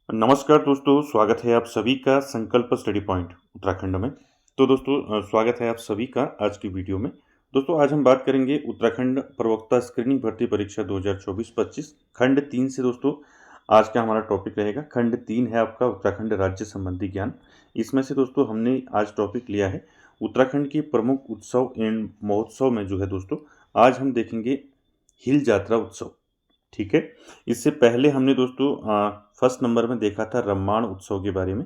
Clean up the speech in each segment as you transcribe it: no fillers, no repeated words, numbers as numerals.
नमस्कार दोस्तों, स्वागत है आप सभी का संकल्प स्टडी पॉइंट उत्तराखंड में। तो दोस्तों स्वागत है आप सभी का आज की वीडियो में। दोस्तों आज हम बात करेंगे उत्तराखंड प्रवक्ता स्क्रीनिंग भर्ती परीक्षा 2024-25 खंड 3 से। दोस्तों आज का हमारा टॉपिक रहेगा खंड 3 है आपका उत्तराखंड राज्य संबंधी ज्ञान। इसमें से दोस्तों हमने आज टॉपिक लिया है उत्तराखंड के प्रमुख उत्सव एंड महोत्सव में जो है दोस्तों आज हम देखेंगे हिल यात्रा उत्सव। ठीक है। इससे पहले हमने दोस्तों फर्स्ट नंबर में देखा था रम्माण उत्सव के बारे में।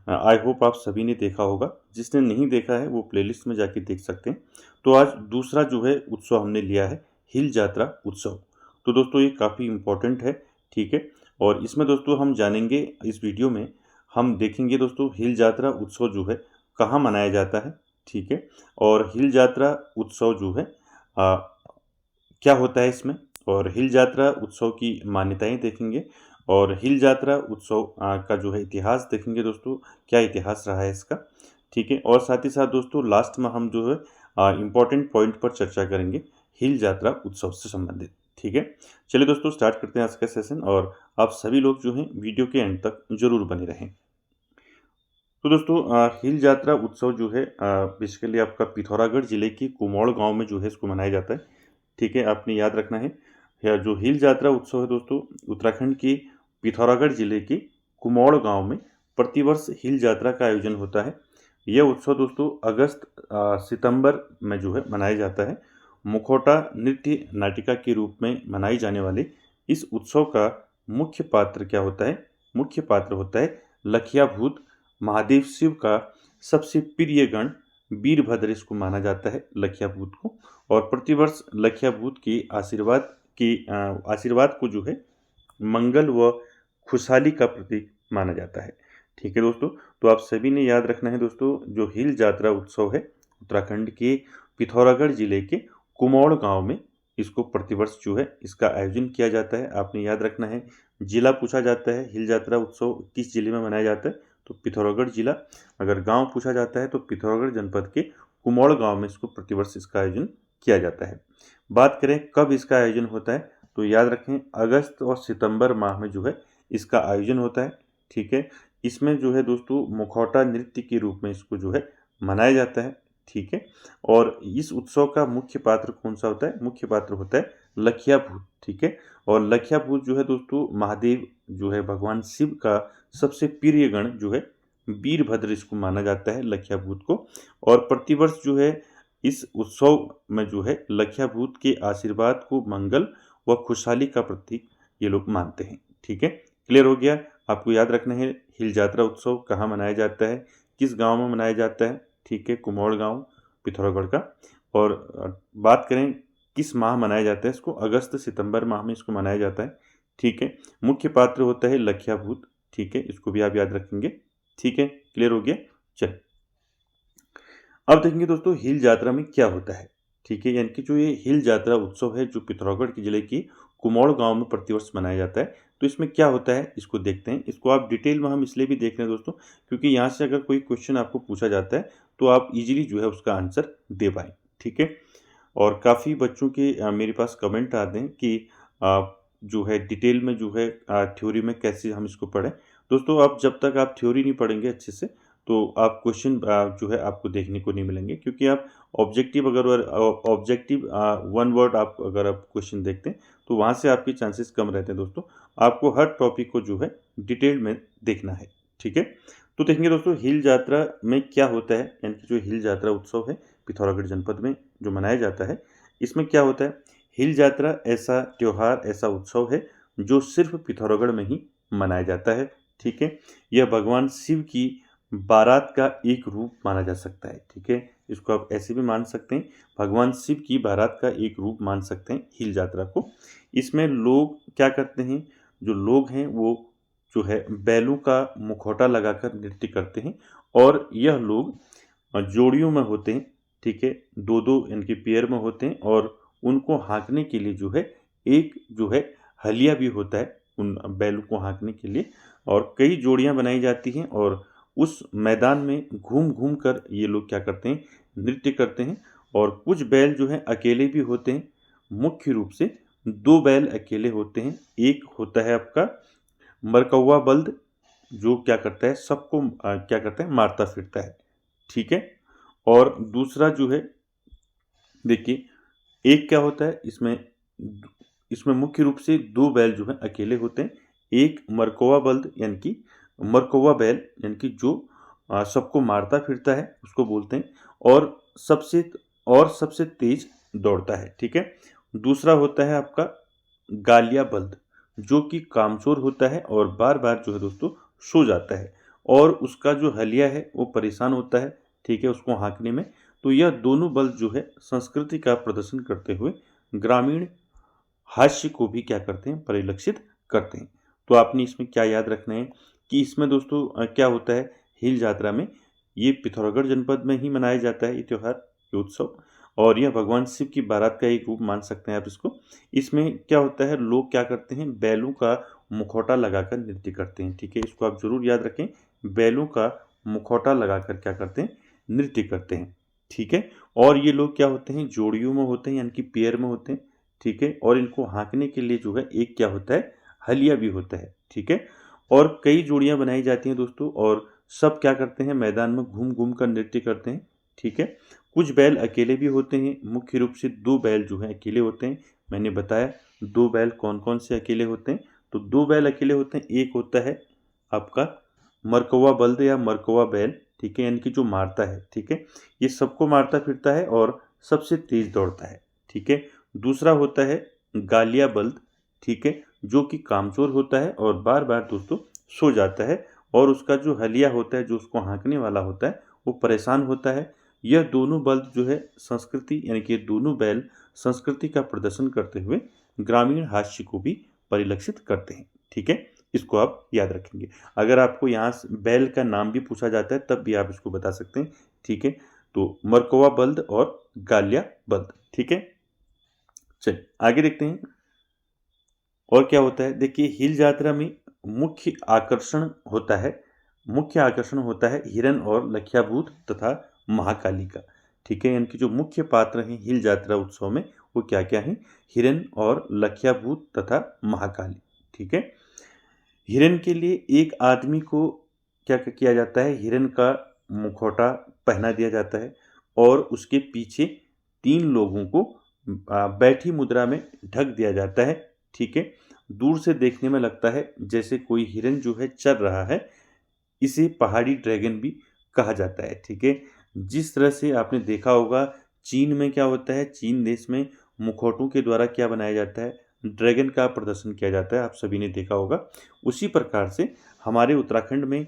आई होप आप सभी ने देखा होगा। जिसने नहीं देखा है वो प्लेलिस्ट में जाके देख सकते हैं। तो आज दूसरा जो है उत्सव हमने लिया है हिल यात्रा उत्सव। तो दोस्तों ये काफ़ी इम्पोर्टेंट है। ठीक है। और इसमें दोस्तों हम जानेंगे इस वीडियो में हम देखेंगे दोस्तों हिल यात्रा उत्सव जो है कहाँ मनाया जाता है। ठीक है। और हिल यात्रा उत्सव जो है क्या होता है इसमें, और हिल यात्रा उत्सव की मान्यताएं देखेंगे और हिल यात्रा उत्सव का जो है इतिहास देखेंगे दोस्तों, क्या इतिहास रहा है इसका। ठीक है। और साथ ही साथ दोस्तों लास्ट में हम जो है इम्पोर्टेंट पॉइंट पर चर्चा करेंगे हिल यात्रा उत्सव से संबंधित। ठीक है। चलिए दोस्तों स्टार्ट करते हैं आज का सेशन, और आप सभी लोग जो हैं वीडियो के एंड तक जरूर बने रहें। तो दोस्तों हिल यात्रा उत्सव जो है बेसिकली आपका पिथौरागढ़ जिले के कुमौड़ गांव में जो है इसको मनाया जाता है। ठीक है। आपने याद रखना है या जो हिल यात्रा उत्सव है दोस्तों उत्तराखंड के पिथौरागढ़ जिले के कुमौड़ गांव में प्रतिवर्ष हिल यात्रा का आयोजन होता है। यह उत्सव दोस्तों अगस्त सितंबर में जो है मनाया जाता है। मुखौटा नृत्य नाटिका के रूप में मनाई जाने वाले इस उत्सव का मुख्य पात्र क्या होता है? मुख्य पात्र होता है लखिया भूत। महादेव शिव का सबसे प्रिय गण वीरभद्र इसको माना जाता है लखिया भूत को। और प्रतिवर्ष लखिया भूत के आशीर्वाद को जो है मंगल व खुशहाली का प्रतीक माना जाता है। ठीक है दोस्तों। तो आप सभी ने याद रखना है दोस्तों जो हिल यात्रा उत्सव है उत्तराखंड के पिथौरागढ़ जिले के कुमौड़ गांव में इसको प्रतिवर्ष जो है इसका आयोजन किया जाता है। आपने याद रखना है जिला पूछा जाता है हिल यात्रा उत्सव किस जिले में मनाया जाता है, तो पिथौरागढ़ जिला। अगर गांव पूछा जाता है तो पिथौरागढ़ जनपद के कुमौड़ गांव में इसको प्रतिवर्ष इसका आयोजन किया जाता है। बात करें कब इसका आयोजन होता है, तो याद रखें अगस्त और सितंबर माह में जो है इसका आयोजन होता है। ठीक है। इसमें जो है दोस्तों मुखौटा नृत्य के रूप में इसको जो है मनाया जाता है। ठीक है। और इस उत्सव का मुख्य पात्र कौन सा होता है? मुख्य पात्र होता है लखिया भूत। ठीक है। और लखिया भूत जो है दोस्तों महादेव जो है भगवान शिव का सबसे प्रिय गण जो है वीरभद्र इसको माना जाता है लखिया भूत को। और प्रतिवर्ष जो है इस उत्सव में जो है लखिया भूत के आशीर्वाद को मंगल व खुशहाली का प्रतीक ये लोग मानते हैं। ठीक है। क्लियर हो गया? आपको याद रखना है हिल यात्रा उत्सव कहाँ मनाया जाता है, किस गांव में मनाया जाता है। ठीक है। कुमौड़ गांव पिथौरागढ़ का। और बात करें किस माह मनाया जाता है इसको, अगस्त सितंबर माह में इसको मनाया जाता है। ठीक है। मुख्य पात्र होता है लखिया भूत। ठीक है। इसको भी आप याद रखेंगे। ठीक है। क्लियर हो गया? चलिए अब देखेंगे दोस्तों हिल यात्रा में क्या होता है। ठीक है। यानी कि जो ये हिल यात्रा उत्सव है जो पिथौरागढ़ के जिले की कुमौड़ गांव में प्रतिवर्ष मनाया जाता है, तो इसमें क्या होता है इसको देखते हैं। इसको आप डिटेल में हम इसलिए भी देख रहे हैं दोस्तों क्योंकि यहाँ से अगर कोई क्वेश्चन आपको पूछा जाता है तो आप इजीली जो है उसका आंसर दे पाए। ठीक है। और काफ़ी बच्चों के मेरे पास कमेंट आते हैं कि जो है डिटेल में जो है थ्योरी में कैसे हम इसको पढ़ें। दोस्तों आप जब तक आप थ्योरी नहीं पढ़ेंगे अच्छे से तो आप क्वेश्चन जो है आपको देखने को नहीं मिलेंगे, क्योंकि आप ऑब्जेक्टिव वन वर्ड आप अगर आप क्वेश्चन देखते हैं तो वहाँ से आपके चांसेस कम रहते हैं दोस्तों। आपको हर टॉपिक को जो है डिटेल में देखना है। ठीक है। तो देखेंगे दोस्तों हिल यात्रा में क्या होता है, यानी कि जो हिल यात्रा उत्सव है पिथौरागढ़ जनपद में जो मनाया जाता है, इसमें क्या होता है। हिल यात्रा ऐसा त्यौहार ऐसा उत्सव है जो सिर्फ पिथौरागढ़ में ही मनाया जाता है। ठीक है। यह भगवान शिव की बारात का एक रूप माना जा सकता है। ठीक है। इसको आप ऐसे भी मान सकते हैं, भगवान शिव की बारात का एक रूप मान सकते हैं हिल यात्रा को। इसमें लोग क्या करते हैं, जो लोग हैं वो जो है बैलों का मुखौटा लगाकर नृत्य करते हैं। और यह लोग जोड़ियों में होते हैं। ठीक है। दो दो इनके पेयर में होते हैं और उनको हाँकने के लिए जो है एक जो है हलिया भी होता है उन बैलों को हाँकने के लिए। और कई जोड़ियां बनाई जाती हैं और उस मैदान में घूम घूम कर ये लोग क्या करते हैं, नृत्य करते हैं। और कुछ बैल जो हैं अकेले भी होते हैं। मुख्य रूप से दो बैल अकेले होते हैं। एक होता है आपका मरकौवा बल्द जो क्या करता है, सबको क्या करता है, मारता फिरता है। ठीक है। और दूसरा जो है, देखिए, एक क्या होता है इसमें, इसमें मुख्य रूप से दो बैल जो है अकेले होते हैं। एक मरकोवा बल्द यानी कि मरकोवा बैल यानी कि जो सबको मारता फिरता है उसको बोलते हैं, और सबसे सबसे तेज दौड़ता है। ठीक है। दूसरा होता है आपका गालिया बल्द, जो कि कामचोर होता है और बार बार जो है दोस्तों सो जाता है, और उसका जो हलिया है वो परेशान होता है, ठीक है, उसको हाँकने में। तो यह दोनों बल जो है संस्कृति का प्रदर्शन करते हुए ग्रामीण हास्य को भी क्या करते हैं, परिलक्षित करते हैं। तो आपने इसमें क्या याद रखना है कि इसमें दोस्तों क्या होता है, हिल यात्रा में ये पिथौरागढ़ जनपद में ही मनाया जाता है ये त्यौहार, ये उत्सव, और यह भगवान शिव की बारात का एक रूप मान सकते हैं आप इसको। इसमें क्या होता है, लोग क्या करते हैं, बैलों का मुखौटा लगाकर नृत्य करते हैं। ठीक है, इसको आप जरूर याद रखें, बैलों का मुखौटा लगाकर क्या करते हैं, नृत्य करते हैं। ठीक है। और ये लोग क्या होते हैं, जोड़ियों में होते हैं यानी कि पेयर में होते हैं। ठीक है। और इनको हाँकने के लिए जो है एक क्या होता है, हलिया भी होता है। ठीक है। और कई जोड़ियां बनाई जाती हैं दोस्तों, और सब क्या करते हैं, मैदान में घूम घूम कर नृत्य करते हैं। ठीक है। कुछ बैल अकेले भी होते हैं, मुख्य रूप से दो बैल जो हैं अकेले होते हैं। मैंने बताया दो बैल कौन कौन से अकेले होते हैं, तो दो बैल अकेले होते हैं। एक होता है आपका मरकवा बल्द या मरकवा बैल, ठीक है, यानी कि जो मारता है। ठीक है, ये सबको मारता फिरता है और सबसे तेज दौड़ता है। ठीक है। दूसरा होता है गालिया बल्द, ठीक है, जो कि कामचोर होता है और बार बार दोस्तों सो जाता है, और उसका जो हलिया होता है, जो उसको हाँकने वाला होता है, वो परेशान होता है। यह दोनों बल्द जो है संस्कृति यानी कि ये दोनों बैल संस्कृति का प्रदर्शन करते हुए ग्रामीण हास्य को भी परिलक्षित करते हैं। ठीक है, इसको आप याद रखेंगे। अगर आपको यहाँ से बैल का नाम भी पूछा जाता है तब भी आप इसको बता सकते हैं। ठीक है, तो मरकवा बल्द और गालिया बल्द। ठीक है, चलिए आगे देखते हैं और क्या होता है। देखिए, हिल यात्रा में मुख्य आकर्षण होता है, मुख्य आकर्षण होता है हिरन और लखियाभूत तथा महाकाली का। ठीक है, यानी कि जो मुख्य पात्र हैं हिल यात्रा उत्सव में वो क्या क्या हैं, हिरन और लखियाभूत तथा महाकाली। ठीक है। हिरन के लिए एक आदमी को क्या क्या किया जाता है, हिरन का मुखौटा पहना दिया जाता है, और उसके पीछे तीन लोगों को बैठी मुद्रा में ढक दिया जाता है। ठीक है। दूर से देखने में लगता है जैसे कोई हिरन जो है चल रहा है। इसे पहाड़ी ड्रैगन भी कहा जाता है। ठीक है। जिस तरह से आपने देखा होगा चीन में क्या होता है, चीन देश में मुखौटों के द्वारा क्या बनाया जाता है, ड्रैगन का प्रदर्शन किया जाता है, आप सभी ने देखा होगा। उसी प्रकार से हमारे उत्तराखंड में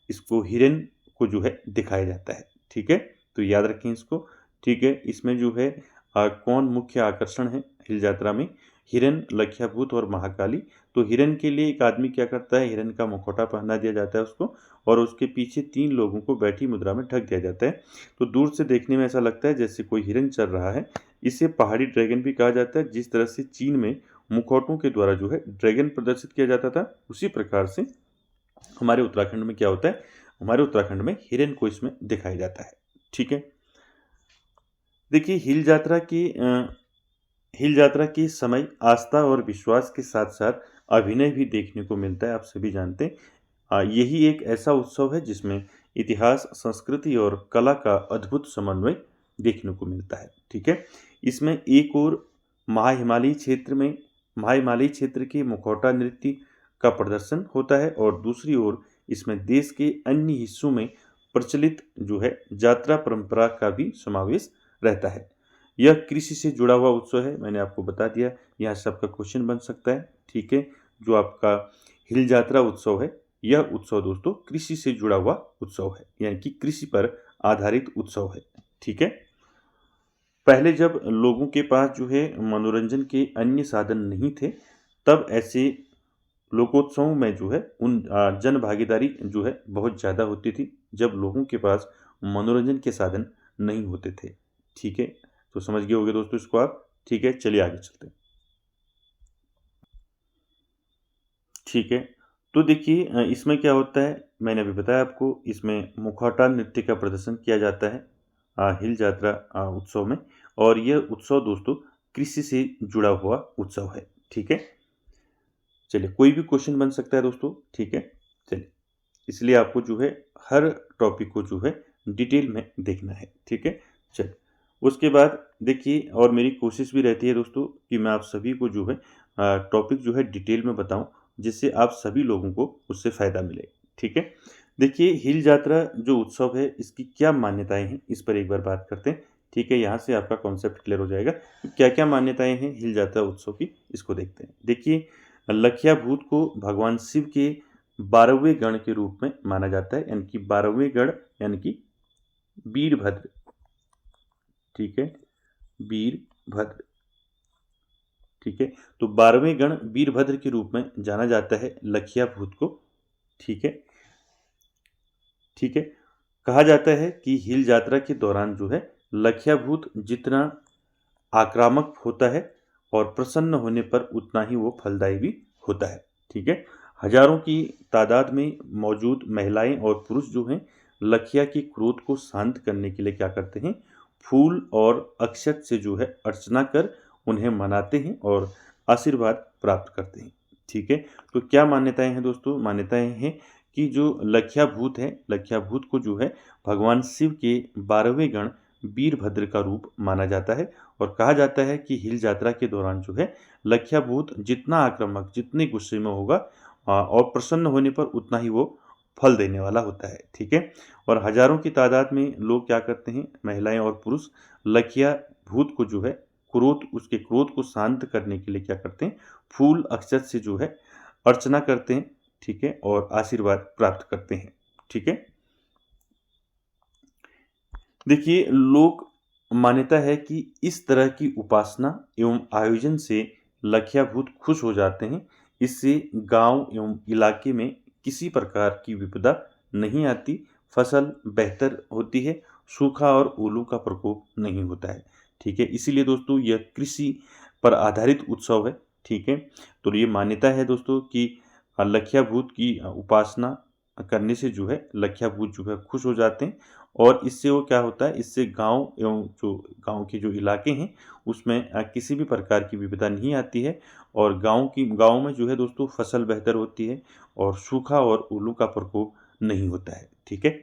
इसको हिरन को जो है दिखाया जाता है। ठीक है, तो याद रखें इसको। ठीक है, इसमें जो है कौन मुख्य आकर्षण है हिल यात्रा में, हिरन, लखियाभूत और महाकाली। तो हिरन के लिए एक आदमी क्या करता है, हिरन का मुखौटा पहना दिया जाता है उसको, और उसके पीछे तीन लोगों को बैठी मुद्रा में ढक दिया जाता है। तो दूर से देखने में ऐसा लगता है जैसे कोई हिरन चल रहा है। इसे पहाड़ी ड्रैगन भी कहा जाता है। जिस तरह से चीन में मुखौटों के द्वारा जो है ड्रैगन प्रदर्शित किया जाता था, उसी प्रकार से हमारे उत्तराखंड में क्या होता है, हमारे उत्तराखंड में हिरन को इसमें दिखाया जाता है। ठीक है। देखिए, हिल यात्रा के समय आस्था और विश्वास के साथ साथ अभिनय भी देखने को मिलता है, आप सभी जानते हैं। यही एक ऐसा उत्सव है जिसमें इतिहास, संस्कृति और कला का अद्भुत समन्वय देखने को मिलता है। ठीक है। इसमें एक और महाहिमालयी क्षेत्र के मुखौटा नृत्य का प्रदर्शन होता है, और दूसरी ओर इसमें देश के अन्य हिस्सों में प्रचलित जो है यात्रा परंपरा का भी समावेश रहता है। यह कृषि से जुड़ा हुआ उत्सव है, मैंने आपको बता दिया। यहाँ से आपका क्वेश्चन बन सकता है। ठीक है, जो आपका हिल यात्रा उत्सव है, यह उत्सव दोस्तों कृषि से जुड़ा हुआ उत्सव है, यानी कि कृषि पर आधारित उत्सव है। ठीक है। पहले जब लोगों के पास जो है मनोरंजन के अन्य साधन नहीं थे, तब ऐसे लोकोत्सवों में जो है उन जन भागीदारी जो है बहुत ज़्यादा होती थी, जब लोगों के पास मनोरंजन के साधन नहीं होते थे। ठीक है, तो समझ गए होंगे दोस्तों इसको आप। ठीक है, चलिए आगे चलते हैं। ठीक है, तो देखिए इसमें क्या होता है, मैंने अभी बताया आपको, इसमें मुखौटा नृत्य का प्रदर्शन किया जाता है हिल यात्रा उत्सव में, और यह उत्सव दोस्तों कृषि से जुड़ा हुआ उत्सव है। ठीक है, चलिए कोई भी क्वेश्चन बन सकता है दोस्तों। ठीक है, चलिए इसलिए आपको जो है हर टॉपिक को जो है डिटेल में देखना है, ठीक है। चलिए, उसके बाद देखिए, और मेरी कोशिश भी रहती है दोस्तों कि मैं आप सभी को जो है टॉपिक जो है डिटेल में बताऊं, जिससे आप सभी लोगों को उससे फ़ायदा मिले, ठीक है। देखिए, हिल यात्रा जो उत्सव है, इसकी क्या मान्यताएं हैं, इस पर एक बार बात करते हैं, ठीक है। यहाँ से आपका कॉन्सेप्ट क्लियर हो जाएगा कि क्या क्या मान्यताएं हैं हिल यात्रा उत्सव की, इसको देखते हैं। देखिए, लखिया भूत को भगवान शिव के 12वें गण के रूप में माना जाता है, यानी कि 12वें गण यानी कि वीरभद्र, ठीक है, वीरभद्र, ठीक है। तो 12वें गण वीरभद्र के रूप में जाना जाता है लखिया भूत को, ठीक है, ठीक है। कहा जाता है कि हिल यात्रा के दौरान जो है लखिया भूत जितना आक्रामक होता है और प्रसन्न होने पर उतना ही वो फलदायी भी होता है, ठीक है। हजारों की तादाद में मौजूद महिलाएं और पुरुष जो हैं लखिया के क्रोध को शांत करने के लिए क्या करते हैं, फूल और अक्षत से जो है अर्चना कर उन्हें मनाते हैं और आशीर्वाद प्राप्त करते हैं, ठीक है। तो क्या मान्यताएं हैं दोस्तों, मान्यताएं हैं कि जो लखिया भूत है, लखिया भूत को जो है भगवान शिव के 12वें गण वीरभद्र का रूप माना जाता है और कहा जाता है कि हिल यात्रा के दौरान जो है लखिया भूत जितना आक्रामक, जितने गुस्से में होगा और प्रसन्न होने पर उतना ही वो फल देने वाला होता है, ठीक है। और हजारों की तादाद में लोग क्या करते हैं, महिलाएं और पुरुष लखिया भूत को जो है उसके क्रोध को शांत करने के लिए क्या करते हैं, फूल अक्षत से जो है अर्चना करते हैं, ठीक है, और आशीर्वाद प्राप्त करते हैं, ठीक है। देखिए, लोक मान्यता है कि इस तरह की उपासना एवं आयोजन से लखिया भूत खुश हो जाते हैं। इससे गांव एवं इलाके में किसी प्रकार की विपदा नहीं आती, फसल बेहतर होती है, सूखा और ओलों का प्रकोप नहीं होता है, ठीक है। इसीलिए दोस्तों यह कृषि पर आधारित उत्सव है, ठीक है। तो ये मान्यता है दोस्तों कि लखिया भूत की उपासना करने से जो है लखिया भूत जो है खुश हो जाते हैं और इससे वो क्या होता है, इससे गांव एवं जो गांव के जो इलाके हैं उसमें किसी भी प्रकार की विपदा नहीं आती है और गांव में जो है दोस्तों फसल बेहतर होती है और सूखा और ओलों का प्रकोप नहीं होता है, ठीक है।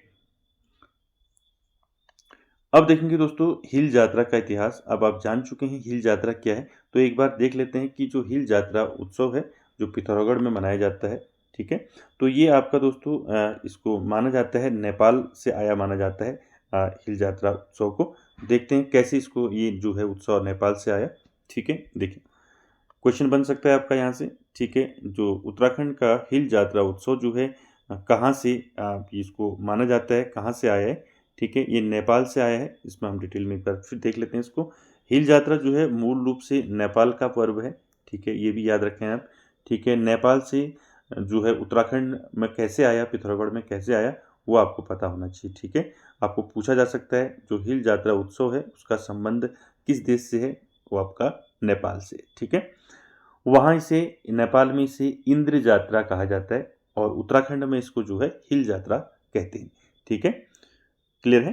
अब देखेंगे दोस्तों हिल यात्रा का इतिहास। अब आप जान चुके हैं हिल यात्रा क्या है, तो एक बार देख लेते हैं कि जो हिल यात्रा उत्सव है जो पिथौरागढ़ में मनाया जाता है, ठीक है। तो ये आपका दोस्तों इसको माना जाता है, नेपाल से आया माना जाता है हिल यात्रा उत्सव को। देखते हैं कैसे इसको ये जो है उत्सव नेपाल से आया, ठीक है। देखिए, क्वेश्चन बन सकता है आपका यहाँ से, ठीक है। जो उत्तराखंड का हिल यात्रा उत्सव जो है कहाँ से इसको माना जाता है, कहाँ से आया है, ठीक है। ये नेपाल से आया है, इसमें हम डिटेल में एक बार फिर देख लेते हैं इसको। हिल यात्रा जो है मूल रूप से नेपाल का पर्व है, ठीक है, ये भी याद रखें आप, ठीक है। नेपाल से जो है उत्तराखंड में कैसे आया, पिथौरागढ़ में कैसे आया, वो आपको पता होना चाहिए, ठीक है। आपको पूछा जा सकता है जो हिल यात्रा उत्सव है उसका संबंध किस देश से है, वो आपका नेपाल से, ठीक है। वहाँ इसे नेपाल में इसे इंद्र यात्रा कहा जाता है और उत्तराखंड में इसको जो है हिल यात्रा कहते हैं, ठीक है। क्लियर है।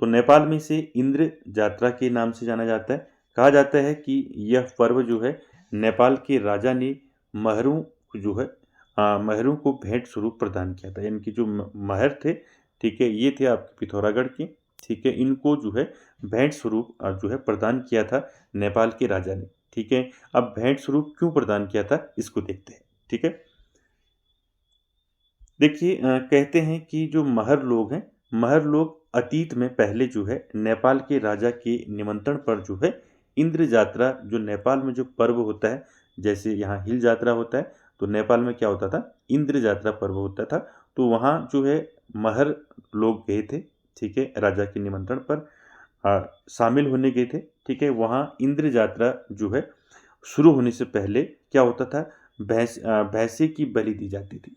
तो नेपाल में इसे इंद्र यात्रा के नाम से जाना जाता है। कहा जाता है कि यह पर्व जो है नेपाल के राजा ने महरों जो है महरों को भेंट स्वरूप प्रदान किया था, यानी कि जो महर थे, ठीक है, ये थे आपके पिथौरागढ़ के, ठीक है, इनको जो है भेंट स्वरूप जो है प्रदान किया था नेपाल के राजा ने, ठीक है। अब भेंट स्वरूप क्यों प्रदान किया था इसको देखते हैं, ठीक है। देखिए, कहते हैं कि जो महर लोग अतीत में पहले जो है नेपाल के राजा के निमंत्रण पर जो है इंद्र यात्रा, जो नेपाल में जो पर्व होता है, जैसे यहाँ हिल यात्रा होता है तो नेपाल में क्या होता था, इंद्र यात्रा पर्व होता था। तो वहाँ जो है महर लोग गए थे, ठीक है, राजा के निमंत्रण पर शामिल होने गए थे, ठीक है। वहाँ इंद्र यात्रा जो है शुरू होने से पहले क्या होता था, भैंसे की बलि दी जाती थी,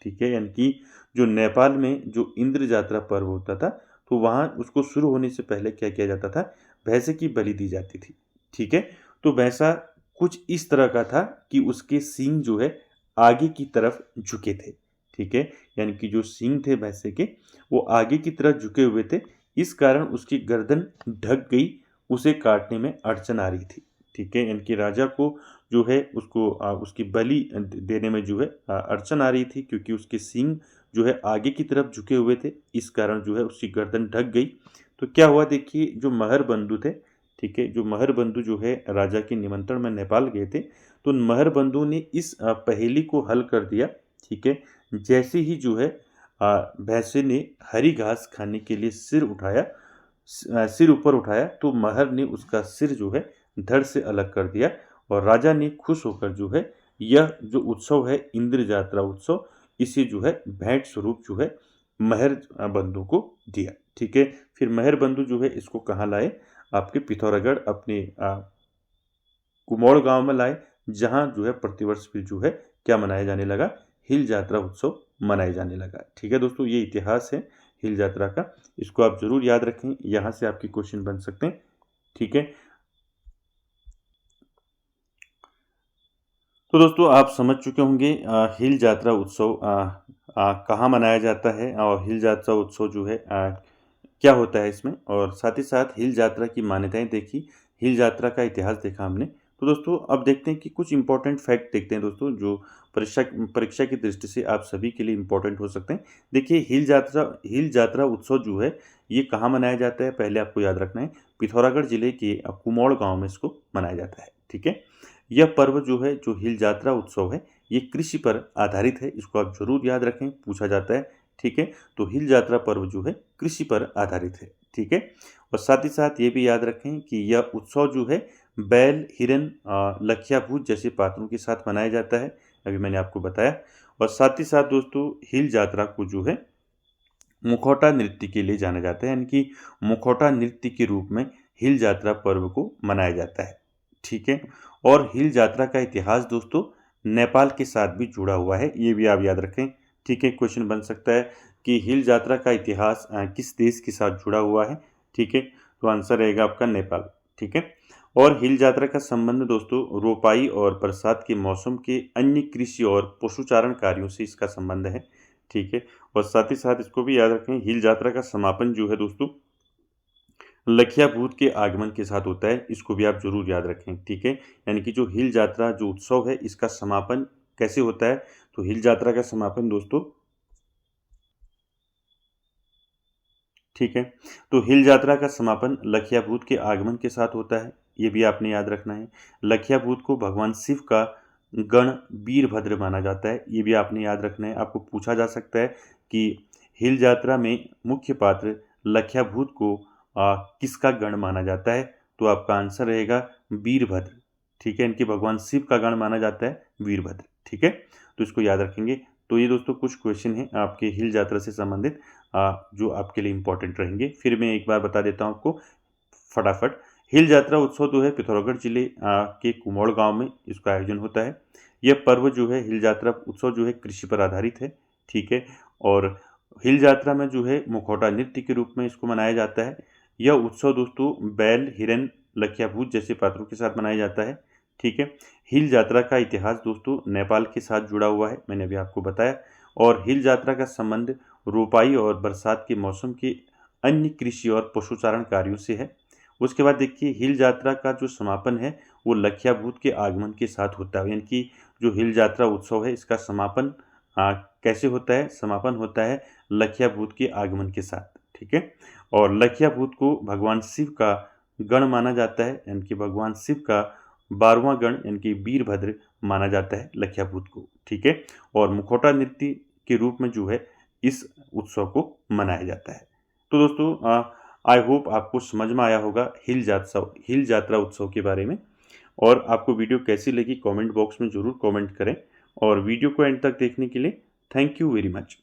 ठीक है। यानी कि जो नेपाल में जो इंद्र यात्रा पर्व होता था तो वहाँ उसको शुरू होने से पहले क्या किया जाता था, भैंसे की बलि दी जाती थी, ठीक है। तो भैंसा कुछ इस तरह का था कि उसके सींग जो है आगे की तरफ झुके थे, ठीक है। यानी कि जो सींग थे भैंसे के वो आगे की तरफ झुके हुए थे, इस कारण उसकी गर्दन ढक गई, उसे काटने में अड़चन आ रही थी, ठीक है। यानी कि राजा को जो है उसको उसकी बलि देने में जो है अड़चन आ रही थी क्योंकि उसके सींग जो है आगे की तरफ झुके हुए थे, इस कारण जो है उसकी गर्दन ढक गई। तो क्या हुआ देखिए, जो महर बंधु थे, ठीक है, जो महर बंधु जो है राजा के निमंत्रण में नेपाल गए थे, तो महर बंधु ने इस पहेली को हल कर दिया। ठीक है, जैसे ही जो है भैंसे ने हरी घास खाने के लिए सिर उठाया, सिर ऊपर उठाया, तो महर ने उसका सिर जो है धड़ से अलग कर दिया और राजा ने खुश होकर जो है यह जो उत्सव है इंद्र जात्रा उत्सव, इसे जो है भेंट स्वरूप जो है महर बंधु को दिया। ठीक है, फिर महर बंधु जो है इसको कहाँ लाए, आपके पिथौरागढ़ अपने कुमोड़ गांव में लाए, जहां जो है प्रतिवर्ष फिर जो है क्या मनाया जाने लगा, हिल जात्रा उत्सव मनाया जाने लगा। ठीक है दोस्तों, ये इतिहास है हिल जात्रा का, इसको आप जरूर याद रखें, यहाँ से आपके क्वेश्चन बन सकते हैं। ठीक है, तो दोस्तों आप समझ चुके होंगे हिल जात्रा उत्सव कहाँ मनाया जाता है और हिल जात्रा उत्सव जो है क्या होता है इसमें, और साथ ही साथ हिल यात्रा की मान्यताएं देखी, हिल यात्रा का इतिहास देखा हमने। तो दोस्तों अब देखते हैं कि कुछ इंपॉर्टेंट फैक्ट देखते हैं दोस्तों, जो परीक्षा की दृष्टि से आप सभी के लिए इंपॉर्टेंट हो सकते हैं। देखिए, हिल यात्रा उत्सव जो है ये कहाँ मनाया जाता है, पहले आपको याद रखना है, पिथौरागढ़ जिले के कुमोड़ गाँव में इसको मनाया जाता है। ठीक है, यह पर्व जो है, जो हिल यात्रा उत्सव है, ये कृषि पर आधारित है, इसको आप जरूर याद रखें, पूछा जाता है। ठीक है, तो हिल यात्रा पर्व जो है कृषि पर आधारित है। ठीक है, और साथ ही साथ ये भी याद रखें कि यह उत्सव जो है बैल, हिरन, लखिया भूत जैसे पात्रों के साथ मनाया जाता है, अभी मैंने आपको बताया। और साथ ही साथ दोस्तों हिल यात्रा को जो है मुखौटा नृत्य के लिए जाना जाता है, यानी कि मुखौटा नृत्य के रूप में हिल यात्रा पर्व को मनाया जाता है। ठीक है, और हिल यात्रा का इतिहास दोस्तों नेपाल के साथ भी जुड़ा हुआ है, ये भी आप याद रखें। ठीक है, क्वेश्चन बन सकता है कि हिल यात्रा का इतिहास किस देश के साथ जुड़ा हुआ है। ठीक है, तो आंसर रहेगा आपका नेपाल। ठीक है, और हिल यात्रा का संबंध दोस्तों रोपाई और बरसात के मौसम के अन्य कृषि और पशुचारण कार्यों से इसका संबंध है। ठीक है, और साथ ही साथ इसको भी याद रखें, हिल यात्रा का समापन जो है दोस्तों लखिया भूत के आगमन के साथ होता है, इसको भी आप जरूर याद रखें। ठीक है, यानी कि जो हिल यात्रा जो उत्सव है इसका समापन कैसे होता है, तो हिल यात्रा का समापन दोस्तों, ठीक है, तो हिल यात्रा का समापन लखिया भूत के आगमन के साथ होता है, ये भी आपने याद रखना है। लखिया भूत को भगवान शिव का गण वीरभद्र माना जाता है, ये भी आपने याद रखना है। आपको पूछा जा सकता है कि हिल यात्रा में मुख्य पात्र लखिया भूत को किसका गण माना जाता है, तो आपका आंसर रहेगा वीरभद्र। ठीक है, इनके भगवान शिव का गण माना जाता है वीरभद्र। ठीक है, तो इसको याद रखेंगे। तो ये दोस्तों कुछ क्वेश्चन हैं आपके हिल यात्रा से संबंधित जो आपके लिए इंपॉर्टेंट रहेंगे। फिर मैं एक बार बता देता हूँ आपको फटाफट। हिल यात्रा उत्सव जो है पिथौरागढ़ जिले के कुमोड़ गांव में इसका आयोजन होता है। यह पर्व जो है हिल यात्रा उत्सव जो है कृषि पर आधारित है। ठीक है, और हिल यात्रा में जो है मुखौटा नृत्य के रूप में इसको मनाया जाता है। यह उत्सव दोस्तों बैल, हिरन, लखिया भूत जैसे पात्रों के साथ मनाया जाता है। ठीक है, हिल यात्रा का इतिहास दोस्तों नेपाल के साथ जुड़ा हुआ है, मैंने अभी आपको बताया। और हिल यात्रा का संबंध रोपाई और बरसात के मौसम के अन्य कृषि और पशुचारण कार्यों से है। उसके बाद देखिए, हिल यात्रा का जो समापन है वो लखिया भूत के आगमन के साथ होता है, यानी कि जो हिल यात्रा उत्सव है इसका समापन कैसे होता है, समापन होता है लखिया भूत के आगमन के साथ। ठीक है, और लखिया भूत को भगवान शिव का गण माना जाता है, यानी कि भगवान शिव का 12वां गण यानी कि वीरभद्र माना जाता है लखिया भूत को। ठीक है, और मुखौटा नृत्य के रूप में जो है इस उत्सव को मनाया जाता है। तो दोस्तों आई होप आपको समझ में आया होगा हिल यात्रा उत्सव के बारे में। और आपको वीडियो कैसी लगी कमेंट बॉक्स में ज़रूर कमेंट करें, और वीडियो को एंड तक देखने के लिए थैंक यू वेरी मच।